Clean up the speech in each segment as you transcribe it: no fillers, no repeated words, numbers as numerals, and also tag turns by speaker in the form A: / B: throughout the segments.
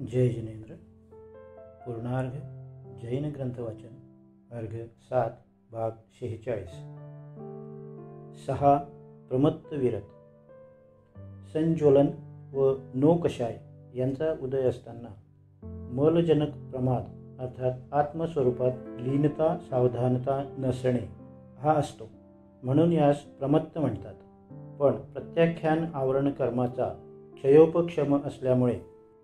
A: जय जिनेन्द्र। पूर्णार्घ जैन ग्रंथ वाचन अर्घ 7 भाग 46। 6 प्रमत्तविरत। संज्वलन व नौकशाय यांचा उदय असताना मलजनक प्रमाद अर्थात आत्मस्वरूपात लीनता सावधानता नसणे हा असतो, म्हणून यास प्रमत्त म्हणतात. पण प्रत्याख्यान आवरण कर्माचा क्षयोपक्षम असल्यामुळे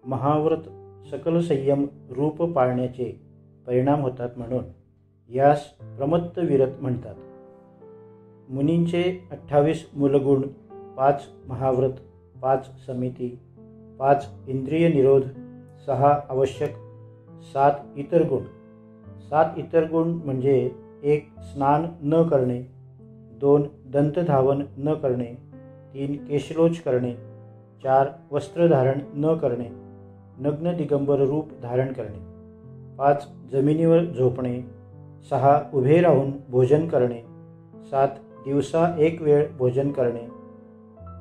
A: महाव्रत सकल संयम रूप पाळण्याचे परिणाम होतात, म्हणून यास प्रमत्त विरत म्हणतात. मुनींचे 28 मूलगुण, 5 महाव्रत, 5 समिती, 5 इंद्रिय निरोध, 6 आवश्यक, 7 इतर गुण. 7 इतर गुण म्हणजे 1 स्नान न करणे, 2 दंतधावन न करणे, 3 केशलोच करणे, 4 वस्त्रधारण न करणे, नग्न दिगंबर रूप धारण करणे, 5 जमिनीवर झोपणे, 6 उभे राहून भोजन करणे, 7 दिवसा एक वेळ भोजन करणे.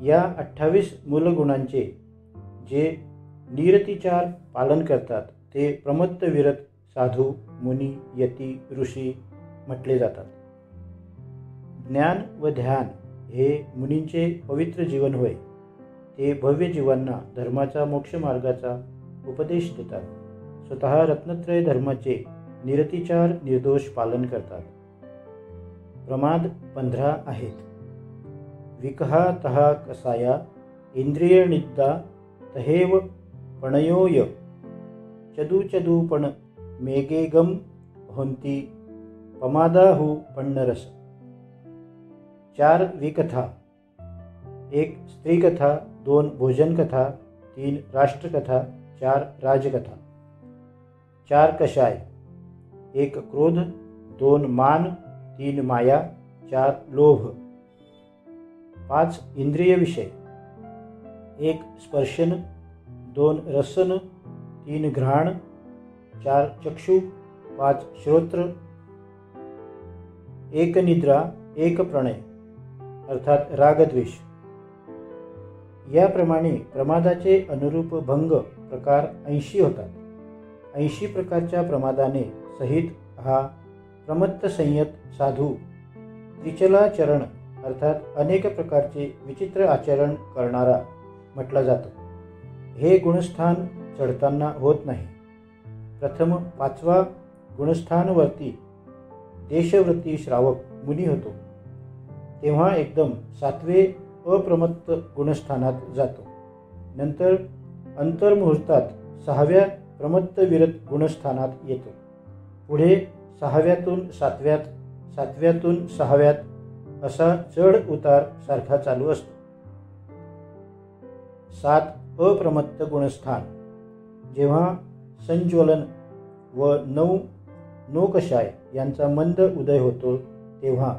A: या 28 मूलगुणांचे जे निरतिचार पालन करतात ते प्रमत्त विरत साधू, मुनी, यती, ऋषी म्हटले जातात. ज्ञान व ध्यान हे मुनींचे पवित्र जीवन होय. ते भव्य जीवांना धर्माचा मोक्ष मार्गाचा उपदेश देतात. स्वतः रत्नत्रय धर्माचे निरतिचार निर्दोष पालन करतात. प्रमाद 15 आहेत. विकहा तहा कसाया इंद्रिय निद्दा तहेव पणयोय चदूचदूपण मेगेगम होंती पमादाहु पन्नरस. 4 विकथा, 1 स्त्रीकथा, 2 भोजनकथा, 3 राष्ट्रकथा, 4 राजकथा. 4 कषाय, 1 क्रोध, 2 मान, 3 माया, 4 लोभ. 5 इंद्रिय विषय, 1 स्पर्शन, 2 रसन, 3 घ्राण, 4 चक्षु, 5 श्रोत्र. 1 निद्रा, 1 प्रणय अर्थात रागद्वेष. याप्रमाणे प्रमादाचे अनुरूप भंग प्रकार 80 होतात. 80 प्रकारच्या प्रमादाने सहित हा प्रमत्त संयत साधू त्रिचलाचरण अर्थात अनेक प्रकारचे विचित्र आचरण करणारा म्हटला जातो. हे गुणस्थान चढताना होत नाही. प्रथम 5व्या गुणस्थानवरती देशवृत्ती श्रावक मुनी होतो, तेव्हा एकदम 7वे अप्रमत्त गुणस्थानात जातो. नंतर अंतर्मुहूर्तात 6व्या प्रमत्त विरत गुणस्थानात येतो. पुढे 6व्यातून 7व्यात, 7व्यातून 6व्यात असा चढ उतार सारखा चालू असतो. 7 अप्रमत्त गुणस्थान. जेव्हा संज्वलन व 9 नौकशाय यांचा मंद उदय होतो, तेव्हा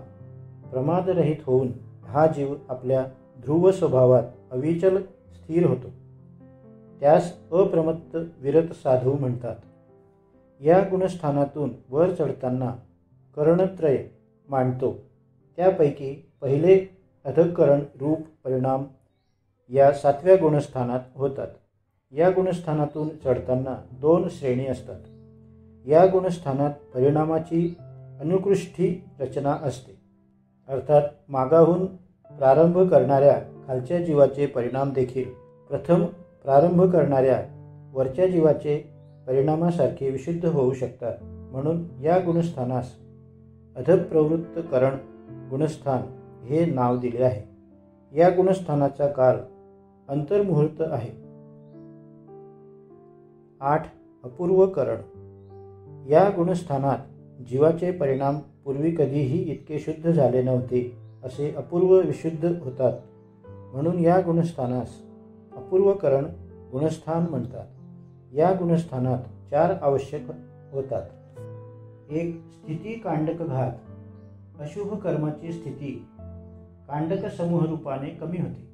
A: प्रमादरहित होऊन हा जीव आपल्या ध्रुव स्वभावात अविचल स्थिर होतो. त्यास अप्रमत्त विरत साधू म्हणतात. या गुणस्थानातून वर चढताना करणत्रय मांडतो. त्यापैकी पहिले अधःकरण रूप परिणाम या 7व्या गुणस्थानात होतात. या गुणस्थानातून चढताना 2 श्रेणी असतात. या गुणस्थानात परिणामाची अनुकृष्ठी रचना असते, अर्थात मागाहून प्रारंभ करणाऱ्या खालच्या जीवाचे परिणाम देखील प्रथम प्रारंभ करणाऱ्या वरच्या जीवाचे परिणामासारखे विशुद्ध होऊ शकतात. म्हणून या गुणस्थानास अधप्रवृत्त करण गुणस्थान हे नाव दिले आहे. या गुणस्थानाचा काल अंतर्मुहूर्त आहे. 8 अपूर्व करण. या गुणस्थानात जीवाचे परिणाम पूर्वी कधीही इतके शुद्ध झाले नव्हते असे अपूर्व विशुद्ध होतात, म्हणून या गुणस्थानास अपूर्वकरण गुणस्थान म्हणतात. या गुणस्थानात 4 आवश्यक होतात. 1 स्थिती कांडक घात. अशुभ कर्माची स्थिती कांडक समूह रूपाने कमी होते.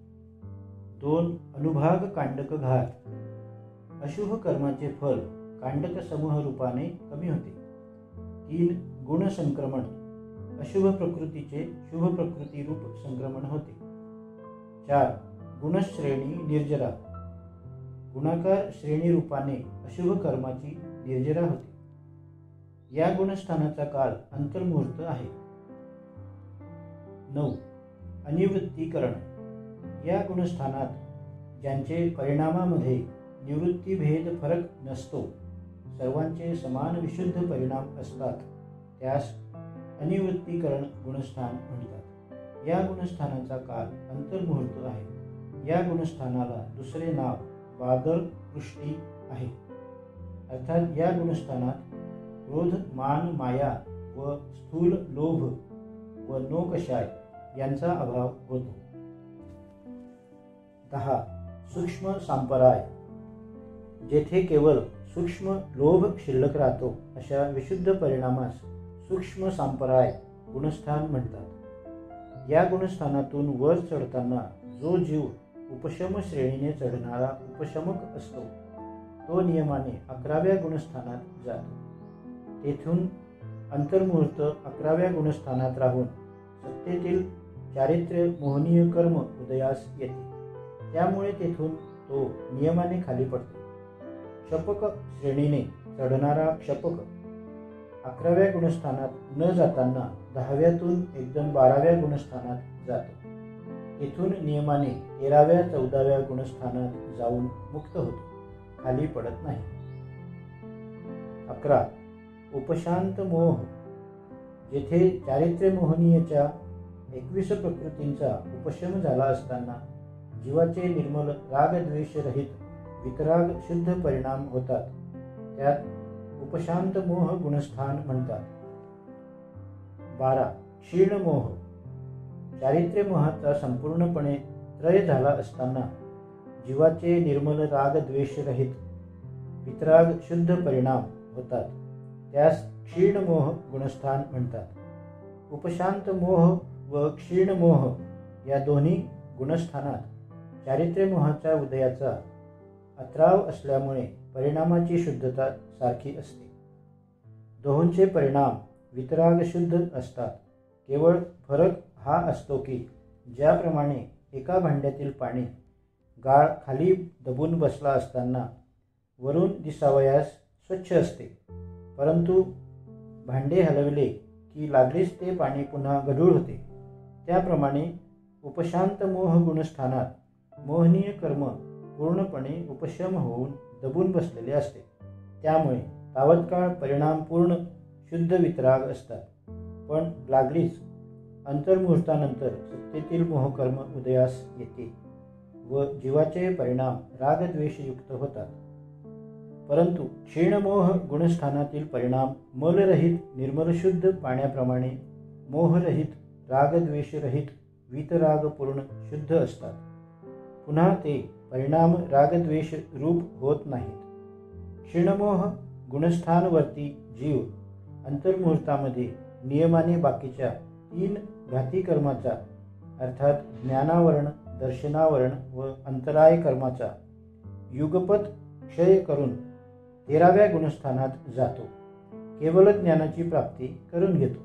A: 2 अनुभाग कांडक घात. अशुभ कर्माचे फल कांडक समूह रूपाने कमी होते. 3 गुण संक्रमण. अशुभ प्रकृतीचे शुभ प्रकृती रूप संक्रमण होते. 4 गुणश्रेणी निर्जरा. गुणाकार श्रेणी रूपाने अशुभ कर्माची निर्जरा होते. या गुणस्थानाचा काळ अंतर्मुहूर्त आहे. 9. अनिवृत्तीकरण. या गुणस्थानात ज्यांचे परिणामामध्ये निवृत्तीभेद फरक नसतो, सर्वांचे समान विशुद्ध परिणाम असतात, त्यास अनिवृत्तीकरण गुणस्थान म्हणतात. या गुणस्थानाचा काळ अंतर्मुहूर्त आहे. या गुणस्थानाला दुसरे नाव बादल पृष्टी आहे. अर्थात या गुणस्थानात क्रोध, मान, माया व स्थूल लोभ व नोकषाय यांचा अभाव होतो. 10. सूक्ष्म सांपराय. जेथे केवळ सूक्ष्म लोभ शिल्लक राहतो, अशा विशुद्ध परिणामास सूक्ष्म सांपराय गुणस्थान म्हणतात. या गुणस्थानातून वर चढताना जो जीव उपशम श्रेणीने चढणारा उपशमक असतो, तो नियमाने 11व्या गुणस्थानात जातो. तेथून अंतर्मुहूर्त 11व्या गुणस्थानात राहून सत्तेतील चारित्र्य मोहनीय कर्म उदयास येते. त्यामुळे तेथून तो नियमाने खाली पडतो. क्षपक श्रेणीने चढणारा क्षपक 11व्या गुणस्थानात न जाताना 10व्यातून एकदम 12व्या गुणस्थानात जातो. तेथून नियमाने 13व्या 14व्या गुणस्थानात जाऊन मुक्त होतो, खाली पडत नाही. 11. उपशांत मोह. जेथे चारित्र्य मोहनीयच्या 21 प्रकृतींचा उपशम झाला असताना जीवाचे निर्मल रागद्वेषरहित वितराग शुद्ध परिणाम होतात, त्यात उपशांत मोह गुणस्थान म्हणतात. 12. क्षीण मोह. चारित्र्य मोहाचा संपूर्णपणे त्रय झाला असताना जीवाचे निर्मल रागद्वेषरहित वितराग शुद्ध परिणाम होतात, त्यास क्षीण मोह गुणस्थान म्हणतात. उपशांत मोह व क्षीण मोह या दोन्ही गुणस्थानात चारित्र्य मोहाच्या उदयाचा अत्राव असल्यामुळे परिणामाची शुद्धता सारखी असते. दोहोंचे परिणाम वितराग शुद्ध असतात. केवळ फरक हा असतो की ज्याप्रमाणे एका भांड्यातील पाणी गाळ खाली दबून बसला असताना वरून दिसावयास स्वच्छ असते, परंतु भांडे हलवले की लागलीच ते पाणी पुन्हा गढूळ होते, त्याप्रमाणे उपशांत मोह गुणस्थानात मोहनीय कर्म पूर्णपणे उपशम होऊन दबून बसलेले असते. त्यामुळे तावत्काळ परिणामपूर्ण शुद्ध वितराग असतात, पण लागलीच अंतर्मुहूर्तानंतर सत्तेतील मोहकर्म उदयास येते व जीवाचे परिणाम रागद्वेषयुक्त होतात. परंतु क्षीणमोह गुणस्थानातील परिणाम मलरहित निर्मलशुद्ध पाण्याप्रमाणे मोहरहित रागद्वेषरहित वीतरागपूर्ण शुद्ध असतात. पुन्हा ते परिणाम रागद्वेष रूप होत नाहीत. क्षीणमोह गुणस्थानवर्ती जीव अंतर्मुहूर्तामध्ये नियमाने बाकीच्या 3 घाती कर्माचा अर्थात ज्ञानावरण, दर्शनावरण व अंतराय कर्माचा युगपत क्षय करून 13व्या गुणस्थानात जातो. केवळ ज्ञानाची प्राप्ती करून घेतो.